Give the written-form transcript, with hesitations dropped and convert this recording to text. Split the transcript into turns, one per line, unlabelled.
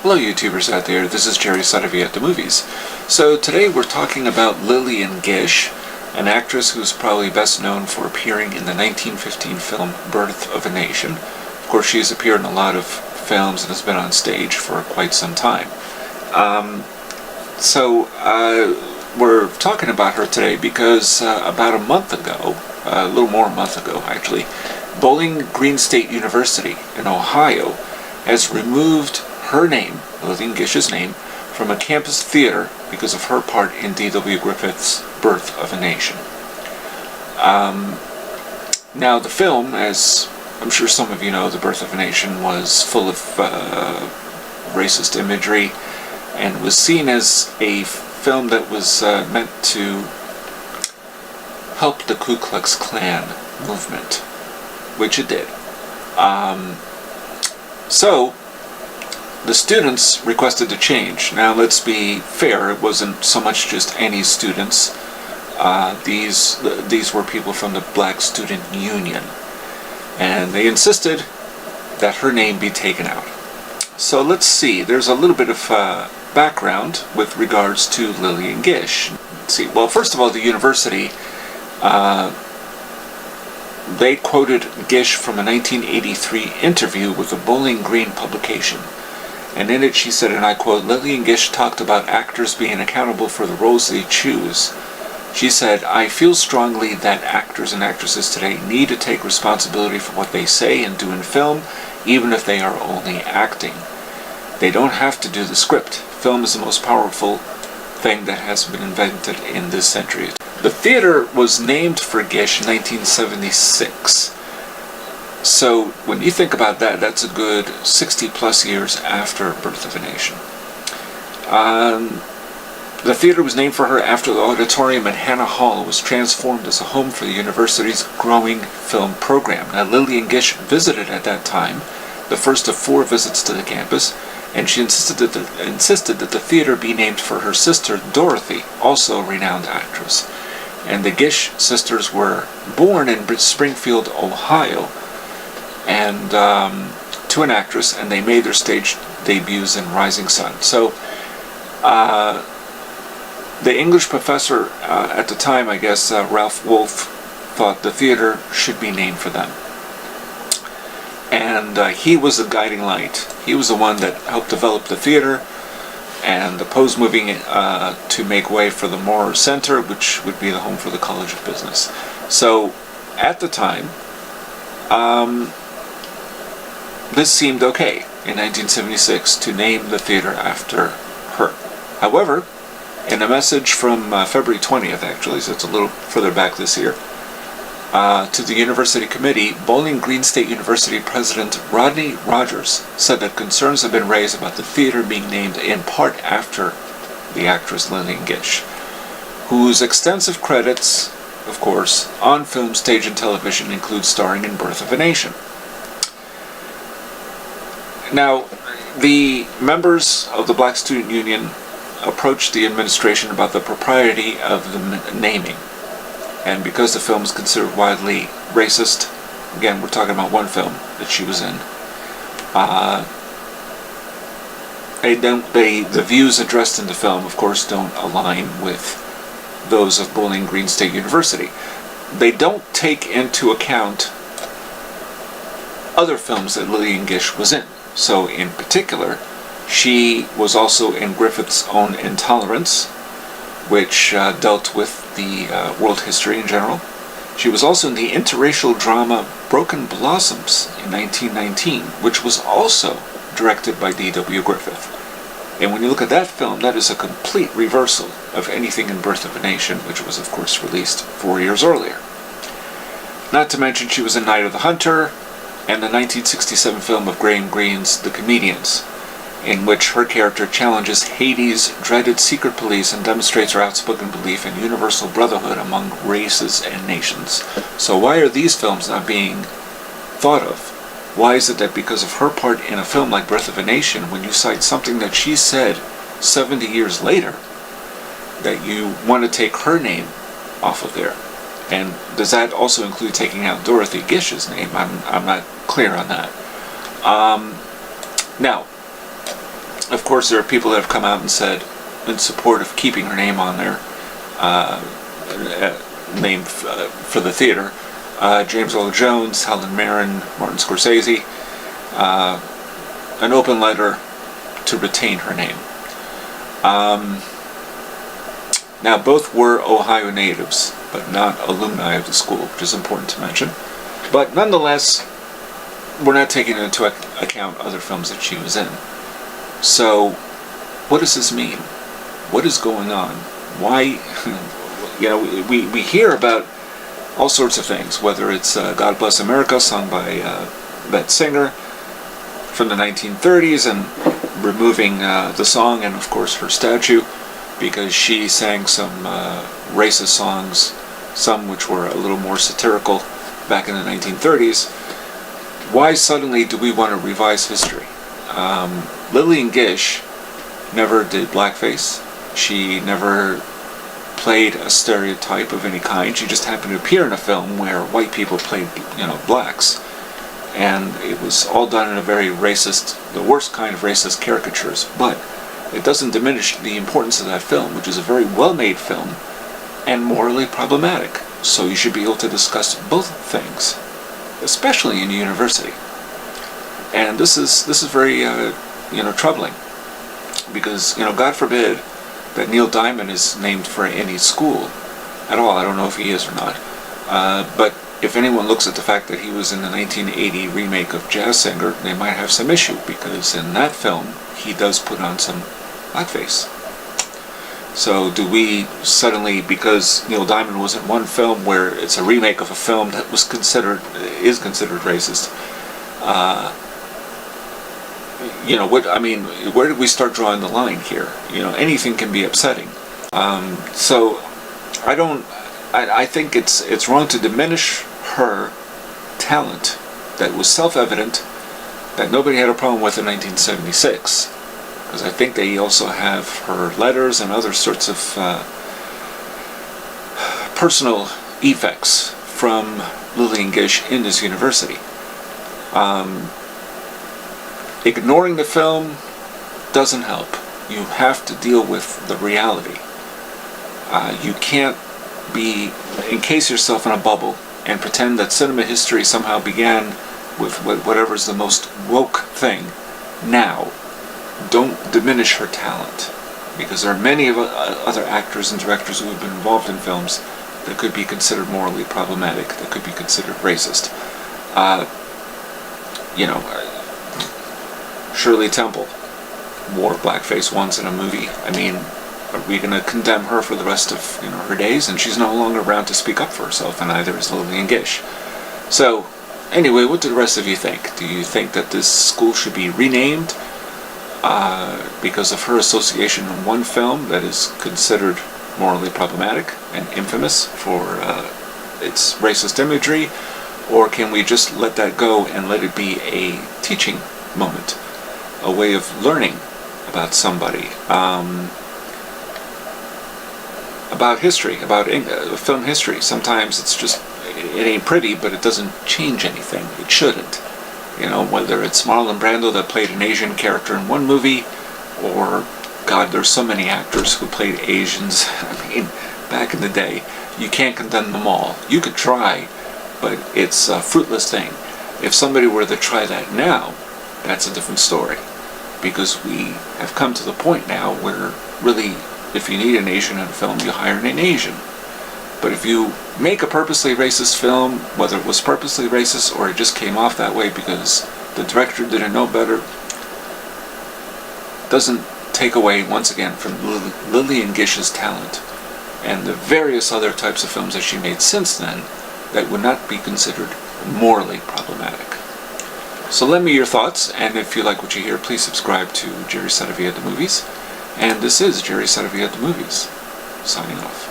Hello YouTubers out there, this is Jerry Saravia at the movies. So today we're talking about Lillian Gish, an actress who's probably best known for appearing in the 1915 film Birth of a Nation. Of course, she's appeared in a lot of films and has been on stage for quite some time. We're talking about her today because about a month ago, a little more a month ago actually, Bowling Green State University in Ohio has removed her name, Lillian Gish's name, from a campus theater because of her part in D.W. Griffith's Birth of a Nation. Now the film, as I'm sure some of you know, The Birth of a Nation was full of racist imagery and was seen as a film that was meant to help the Ku Klux Klan movement, which it did. So the students requested a change. Now let's be fair, it wasn't so much just any students. These were people from the Black Student Union, and they insisted that her name be taken out. So let's see, there's a little bit of background with regards to Lillian Gish. Let's see, well, first of all, the university, they quoted Gish from a 1983 interview with the Bowling Green publication. And in it she said, and I quote, "Lillian Gish talked about actors being accountable for the roles they choose. She said, I feel strongly that actors and actresses today need to take responsibility for what they say and do in film, even if they are only acting. They don't have to do the script. Film is the most powerful thing that has been invented in this century." The theater was named for Gish in 1976. So when you think about that, that's a good 60 plus years after Birth of a Nation. The theater was named for her after the auditorium at Hannah Hall was transformed as a home for the university's growing film program. Now, Lillian Gish visited at that time, the first of 4 visits to the campus, and she insisted that the theater be named for her sister Dorothy, also a renowned actress. And the Gish sisters were born in Springfield, Ohio, and to an actress, and they made their stage debuts in Rising Sun. So the English professor at the time, I guess, Ralph Wolf, thought the theater should be named for them. And he was the guiding light. He was the one that helped develop the theater and opposed moving to make way for the Moore Center, which would be the home for the College of Business. So at the time, this seemed okay in 1976 to name the theater after her. However, in a message from February 20th, actually, so it's a little further back this year, to the university committee, Bowling Green State University President Rodney Rogers said that concerns have been raised about the theater being named in part after the actress Lillian Gish, whose extensive credits, of course, on film, stage, and television include starring in Birth of a Nation. Now, the members of the Black Student Union approached the administration about the propriety of the naming. And because the film is considered widely racist, again, we're talking about one film that she was in, the views addressed in the film, of course, don't align with those of Bowling Green State University. They don't take into account other films that Lillian Gish was in. So in particular, she was also in Griffith's own Intolerance, which dealt with the world history in general. She was also in the interracial drama Broken Blossoms in 1919, which was also directed by D.W. Griffith. And when you look at that film, that is a complete reversal of anything in Birth of a Nation, which was, of course, released 4 years earlier. Not to mention she was in Night of the Hunter and the 1967 film of Graham Greene's The Comedians, in which her character challenges Haiti's dreaded secret police and demonstrates her outspoken belief in universal brotherhood among races and nations. So why are these films not being thought of? Why is it that because of her part in a film like Birth of a Nation, when you cite something that she said 70 years later, that you want to take her name off of there? And does that also include taking out Dorothy Gish's name? I'm not clear on that. Now, Of course, there are people that have come out and said in support of keeping her name on there, name for the theater. James Earl Jones, Helen Mirren, Martin Scorsese, an open letter to retain her name. Now, both were Ohio natives, but not alumni of the school, which is important to mention. But nonetheless, we're not taking into account other films that she was in. So, what does this mean? What is going on? Why? We hear about all sorts of things, whether it's God Bless America, sung by that singer from the 1930s, and removing the song and, of course, her statue, because she sang some racist songs, some which were a little more satirical back in the 1930s. Why suddenly do we want to revise history? Lillian Gish never did blackface. She never played a stereotype of any kind. She just happened to appear in a film where white people played, blacks. And it was all done in a very racist, the worst kind of racist caricatures. But it doesn't diminish the importance of that film, which is a very well-made film and morally problematic. So you should be able to discuss both things, especially in university. And this is very troubling, because God forbid that Neil Diamond is named for any school at all. I don't know if he is or not. But if anyone looks at the fact that he was in the 1980 remake of Jazz Singer, they might have some issue, because in that film he does put on some blackface. So do we suddenly, because Neil Diamond was in one film where it's a remake of a film that is considered racist, where did we start drawing the line here? Anything can be upsetting. So I think it's wrong to diminish her talent that was self-evident, that nobody had a problem with in 1976. Because I think they also have her letters and other sorts of personal effects from Lillian Gish in this university. Ignoring the film doesn't help. You have to deal with the reality. You can't encase yourself in a bubble and pretend that cinema history somehow began with whatever's the most woke thing now. Don't diminish her talent, because there are many other actors and directors who have been involved in films that could be considered morally problematic, that could be considered racist. Shirley Temple wore blackface once in a movie. Are we going to condemn her for the rest of her days? And she's no longer around to speak up for herself, and neither is Lillian Gish. So, anyway, what do the rest of you think? Do you think that this school should be renamed because of her association in one film that is considered morally problematic and infamous for its racist imagery? Or can we just let that go and let it be a teaching moment, a way of learning about somebody, about history, about film history? Sometimes it ain't pretty, but it doesn't change anything. It shouldn't. Whether it's Marlon Brando that played an Asian character in one movie, or, God, there's so many actors who played Asians. Back in the day, you can't condemn them all. You could try, but it's a fruitless thing. If somebody were to try that now, that's a different story. Because we have come to the point now where, really, if you need an Asian in a film, you hire an Asian. But if you make a purposely racist film, whether it was purposely racist or it just came off that way because the director didn't know better, doesn't take away, once again, from Lillian Gish's talent and the various other types of films that she made since then that would not be considered morally problematic. So lend me your thoughts, and if you like what you hear, please subscribe to Jerry Saravia at the Movies. And this is Jerry Saravia at the Movies, signing off.